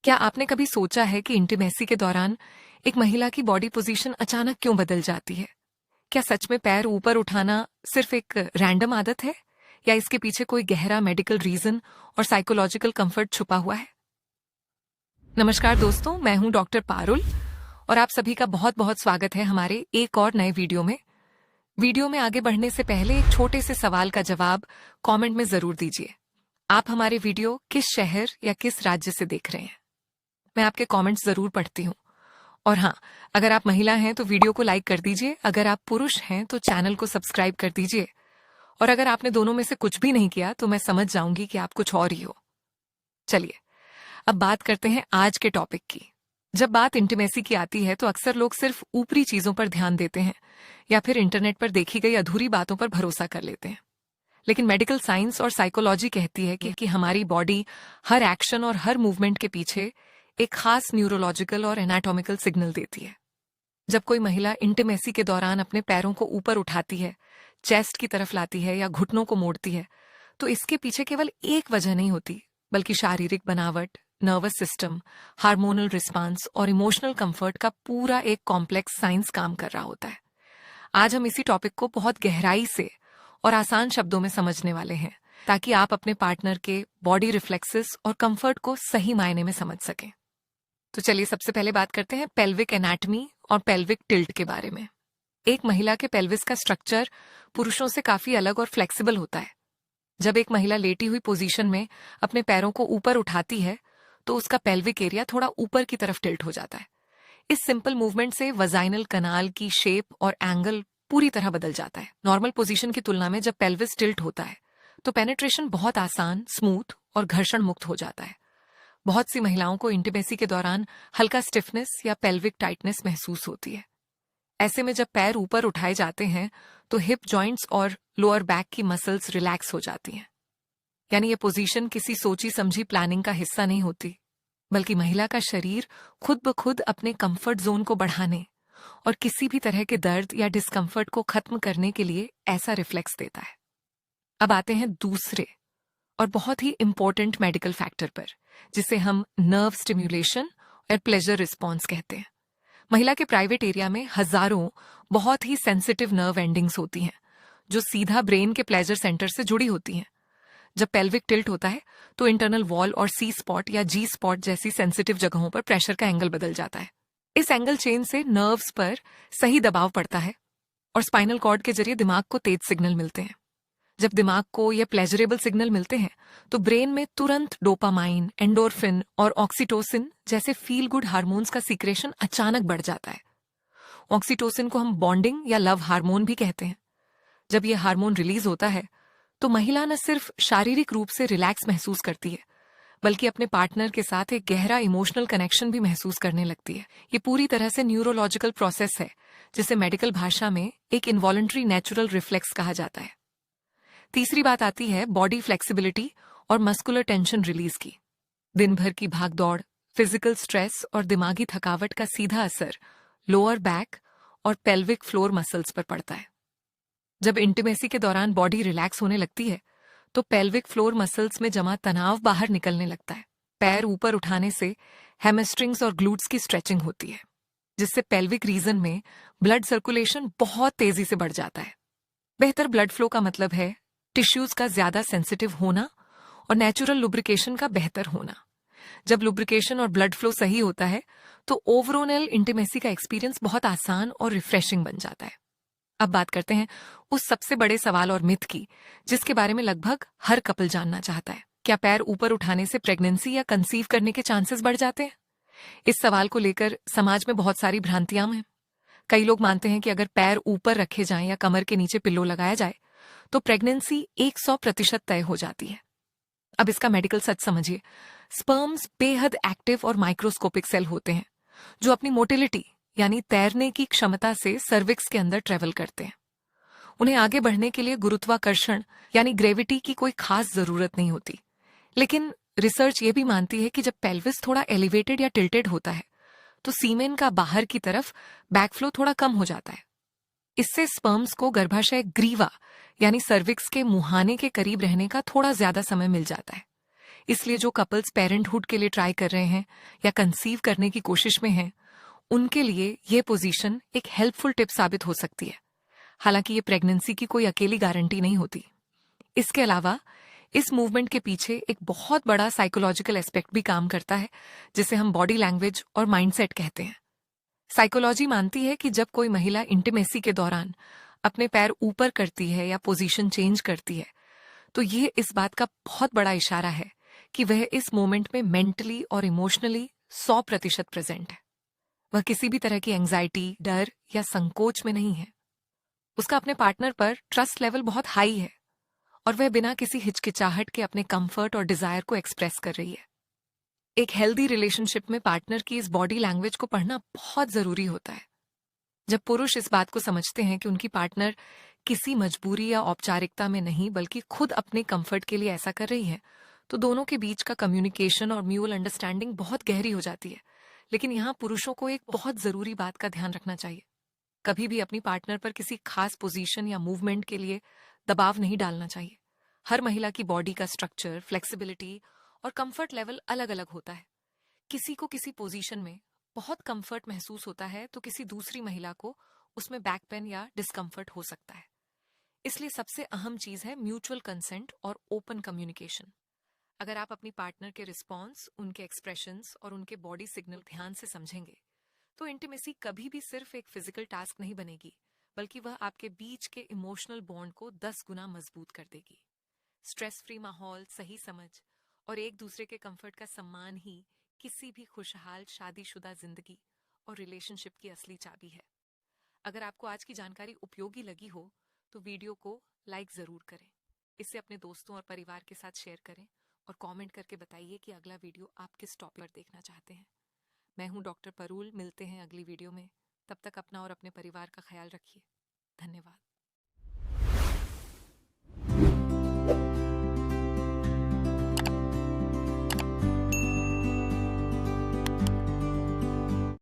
क्या आपने कभी सोचा है कि इंटीमेसी के दौरान एक महिला की बॉडी पोजीशन अचानक क्यों बदल जाती है? क्या सच में पैर ऊपर उठाना सिर्फ एक रैंडम आदत है या इसके पीछे कोई गहरा मेडिकल रीजन और साइकोलॉजिकल कंफर्ट छुपा हुआ है? नमस्कार दोस्तों, मैं हूं डॉक्टर पारुल और आप सभी का बहुत बहुत स्वागत है हमारे एक और नए वीडियो में। वीडियो में आगे बढ़ने से पहले एक छोटे से सवाल का जवाब कमेंट में जरूर दीजिए। आप हमारे वीडियो किस शहर या किस राज्य से देख रहे हैं? मैं आपके कमेंट्स जरूर पढ़ती हूँ। और हाँ, अगर आप महिला हैं तो वीडियो को लाइक कर दीजिए, अगर आप पुरुष हैं तो चैनल को सब्सक्राइब कर दीजिए, और अगर आपने दोनों में से कुछ भी नहीं किया तो मैं समझ जाऊंगी कि आप कुछ और ही हो। चलिए अब बात करते हैं आज के टॉपिक की। जब बात इंटीमेसी की आती है तो अक्सर लोग सिर्फ ऊपरी चीजों पर ध्यान देते हैं या फिर इंटरनेट पर देखी गई अधूरी बातों पर भरोसा कर लेते हैं। लेकिन मेडिकल साइंस और साइकोलॉजी कहती है कि हमारी बॉडी हर एक्शन और हर मूवमेंट के पीछे एक खास न्यूरोलॉजिकल और एनाटॉमिकल सिग्नल देती है। जब कोई महिला इंटीमेसी के दौरान अपने पैरों को ऊपर उठाती है, चेस्ट की तरफ लाती है या घुटनों को मोड़ती है, तो इसके पीछे केवल एक वजह नहीं होती, बल्कि शारीरिक बनावट, नर्वस सिस्टम, हार्मोनल रिस्पांस और इमोशनल कंफर्ट का पूरा एक कॉम्प्लेक्स साइंस काम कर रहा होता है। आज हम इसी टॉपिक को बहुत गहराई से और आसान शब्दों में समझने वाले हैं, ताकि आप अपने पार्टनर के बॉडी रिफ्लेक्सेस और कंफर्ट को सही मायने में समझ सकें। तो चलिए सबसे पहले बात करते हैं पेल्विक एनाटमी और पेल्विक टिल्ट के बारे में। एक महिला के पेल्विस का स्ट्रक्चर पुरुषों से काफी अलग और फ्लेक्सिबल होता है। जब एक महिला लेटी हुई पोजीशन में अपने पैरों को ऊपर उठाती है तो उसका पेल्विक एरिया थोड़ा ऊपर की तरफ टिल्ट हो जाता है। इस सिंपल मूवमेंट से वजाइनल कनाल की शेप और एंगल पूरी तरह बदल जाता है। नॉर्मल पोजीशन की तुलना में जब पेल्विस टिल्ट होता है तो पेनिट्रेशन बहुत आसान, स्मूथ और घर्षण मुक्त हो जाता है। बहुत सी महिलाओं को इंटीमेसी के दौरान हल्का स्टिफनेस या पेल्विक टाइटनेस महसूस होती है। ऐसे में जब पैर ऊपर उठाए जाते हैं तो हिप जॉइंट्स और लोअर बैक की मसल्स रिलैक्स हो जाती हैं। यानी ये पोजीशन किसी सोची समझी प्लानिंग का हिस्सा नहीं होती, बल्कि महिला का शरीर खुद ब खुद अपने कंफर्ट जोन को बढ़ाने और किसी भी तरह के दर्द या डिस्कम्फर्ट को खत्म करने के लिए ऐसा रिफ्लेक्स देता है। अब आते हैं दूसरे और बहुत ही इंपॉर्टेंट मेडिकल फैक्टर पर, जिसे हम नर्व स्टिम्युलेशन और प्लेजर रिस्पॉन्स कहते हैं। महिला के प्राइवेट एरिया में हजारों बहुत ही सेंसिटिव नर्व एंडिंग्स होती हैं, जो सीधा ब्रेन के प्लेजर सेंटर से जुड़ी होती हैं। जब पेल्विक टिल्ट होता है तो इंटरनल वॉल और सी स्पॉट या जी स्पॉट जैसी सेंसिटिव जगहों पर प्रेशर का एंगल बदल जाता है। इस एंगल चेंज से नर्व्स पर सही दबाव पड़ता है और स्पाइनल कॉर्ड के जरिए दिमाग को तेज सिग्नल मिलते हैं। जब दिमाग को ये प्लेजरेबल सिग्नल मिलते हैं तो ब्रेन में तुरंत डोपामाइन, एंडोर्फिन और ऑक्सीटोसिन जैसे फील गुड हार्मोन्स का सीक्रेशन अचानक बढ़ जाता है। ऑक्सीटोसिन को हम बॉन्डिंग या लव हार्मोन भी कहते हैं। जब ये हार्मोन रिलीज होता है तो महिला न सिर्फ शारीरिक रूप से रिलैक्स महसूस करती है, बल्कि अपने पार्टनर के साथ एक गहरा इमोशनल कनेक्शन भी महसूस करने लगती है। ये पूरी तरह से न्यूरोलॉजिकल प्रोसेस है, जिसे मेडिकल भाषा में एक इनवॉलंटरी नेचुरल रिफ्लेक्स कहा जाता है। तीसरी बात आती है बॉडी फ्लेक्सिबिलिटी और मस्कुलर टेंशन रिलीज की। दिन भर की भागदौड़, फिजिकल स्ट्रेस और दिमागी थकावट का सीधा असर लोअर बैक और पेल्विक फ्लोर मसल्स पर पड़ता है। जब इंटीमेसी के दौरान बॉडी रिलैक्स होने लगती है तो पेल्विक फ्लोर मसल्स में जमा तनाव बाहर निकलने लगता है। पैर ऊपर उठाने से हैमस्ट्रिंग्स और ग्लूट्स की स्ट्रेचिंग होती है, जिससे पेल्विक रीजन में ब्लड सर्कुलेशन बहुत तेजी से बढ़ जाता है। बेहतर ब्लड फ्लो का मतलब है टिश्यूज का ज्यादा सेंसिटिव होना और नेचुरल लुब्रिकेशन का बेहतर होना। जब लुब्रिकेशन और ब्लड फ्लो सही होता है तो ओवरऑल इंटीमेसी का एक्सपीरियंस बहुत आसान और रिफ्रेशिंग बन जाता है। अब बात करते हैं उस सबसे बड़े सवाल और मिथ की, जिसके बारे में लगभग हर कपल जानना चाहता है। क्या पैर ऊपर उठाने से प्रेगनेंसी या कंसीव करने के चांसेस बढ़ जाते हैं? इस सवाल को लेकर समाज में बहुत सारी भ्रांतियां हैं। कई लोग मानते हैं कि अगर पैर ऊपर रखे जाएं या कमर के नीचे पिल्लो लगाया जाए तो प्रेगनेंसी 100% तय हो जाती है। अब इसका मेडिकल सच समझिए। स्पर्म्स बेहद एक्टिव और माइक्रोस्कोपिक सेल होते हैं, जो अपनी मोटिलिटी यानी तैरने की क्षमता से सर्विक्स के अंदर ट्रेवल करते हैं। उन्हें आगे बढ़ने के लिए गुरुत्वाकर्षण यानी ग्रेविटी की कोई खास जरूरत नहीं होती। लेकिन रिसर्च ये भी मानती है कि जब पेल्विस थोड़ा एलिवेटेड या टिल्टेड होता है तो सीमेन का बाहर की तरफ बैकफ्लो थोड़ा कम हो जाता है। इससे स्पर्म्स को गर्भाशय ग्रीवा यानी सर्विक्स के मुहाने के करीब रहने का थोड़ा ज्यादा समय मिल जाता है। इसलिए जो कपल्स पेरेंटहुड के लिए ट्राई कर रहे हैं या कंसीव करने की कोशिश में हैं, उनके लिए ये पोजीशन एक हेल्पफुल टिप साबित हो सकती है। हालांकि ये प्रेगनेंसी की कोई अकेली गारंटी नहीं होती। इसके अलावा इस मूवमेंट के पीछे एक बहुत बड़ा साइकोलॉजिकल एस्पेक्ट भी काम करता है, जिसे हम बॉडी लैंग्वेज और माइंडसेट कहते हैं। साइकोलॉजी मानती है कि जब कोई महिला इंटीमेसी के दौरान अपने पैर ऊपर करती है या पोजीशन चेंज करती है, तो ये इस बात का बहुत बड़ा इशारा है कि वह इस मोमेंट में मेंटली और इमोशनली 100% प्रेजेंट है। वह किसी भी तरह की एंजाइटी, डर या संकोच में नहीं है। उसका अपने पार्टनर पर ट्रस्ट लेवल बहुत हाई है और वह बिना किसी हिचकिचाहट के अपने कंफर्ट और डिजायर को एक्सप्रेस कर रही है। एक हेल्दी रिलेशनशिप में पार्टनर की इस बॉडी लैंग्वेज को पढ़ना बहुत जरूरी होता है। जब पुरुष इस बात को समझते हैं कि उनकी पार्टनर किसी मजबूरी या औपचारिकता में नहीं बल्कि खुद अपने कंफर्ट के लिए ऐसा कर रही है, तो दोनों के बीच का कम्युनिकेशन और म्यूचुअल अंडरस्टैंडिंग बहुत गहरी हो जाती है। लेकिन यहाँ पुरुषों को एक बहुत जरूरी बात का ध्यान रखना चाहिए। कभी भी अपनी पार्टनर पर किसी खास पोजीशन या मूवमेंट के लिए दबाव नहीं डालना चाहिए। हर महिला की बॉडी का स्ट्रक्चर, फ्लेक्सिबिलिटी और कंफर्ट लेवल अलग अलग होता है। किसी को किसी पोजीशन में बहुत कंफर्ट महसूस होता है, तो किसी दूसरी महिला को उसमें बैक पेन या डिस्कंफर्ट हो सकता है। इसलिए सबसे अहम चीज है म्यूचुअल कंसेंट और ओपन कम्युनिकेशन। अगर आप अपनी पार्टनर के रिस्पॉन्स, उनके एक्सप्रेशंस और उनके बॉडी सिग्नल ध्यान से समझेंगे, तो इंटीमेसी कभी भी सिर्फ एक फिजिकल टास्क नहीं बनेगी, बल्कि वह आपके बीच के इमोशनल बॉन्ड को 10 गुना मजबूत कर देगी। स्ट्रेस फ्री माहौल, सही समझ और एक दूसरे के कंफर्ट का सम्मान ही किसी भी खुशहाल शादीशुदा जिंदगी और रिलेशनशिप की असली चाबी है। अगर आपको आज की जानकारी उपयोगी लगी हो, तो वीडियो को लाइक जरूर करें। इसे अपने दोस्तों और परिवार के साथ शेयर करें और कमेंट करके बताइए कि अगला वीडियो आप किस टॉपिक पर देखना चाहते हैं। मैं हूं डॉक्टर परूल। मिलते हैं अगली वीडियो में। तब तक अपना और अपने परिवार का ख्याल रखिए। धन्यवाद।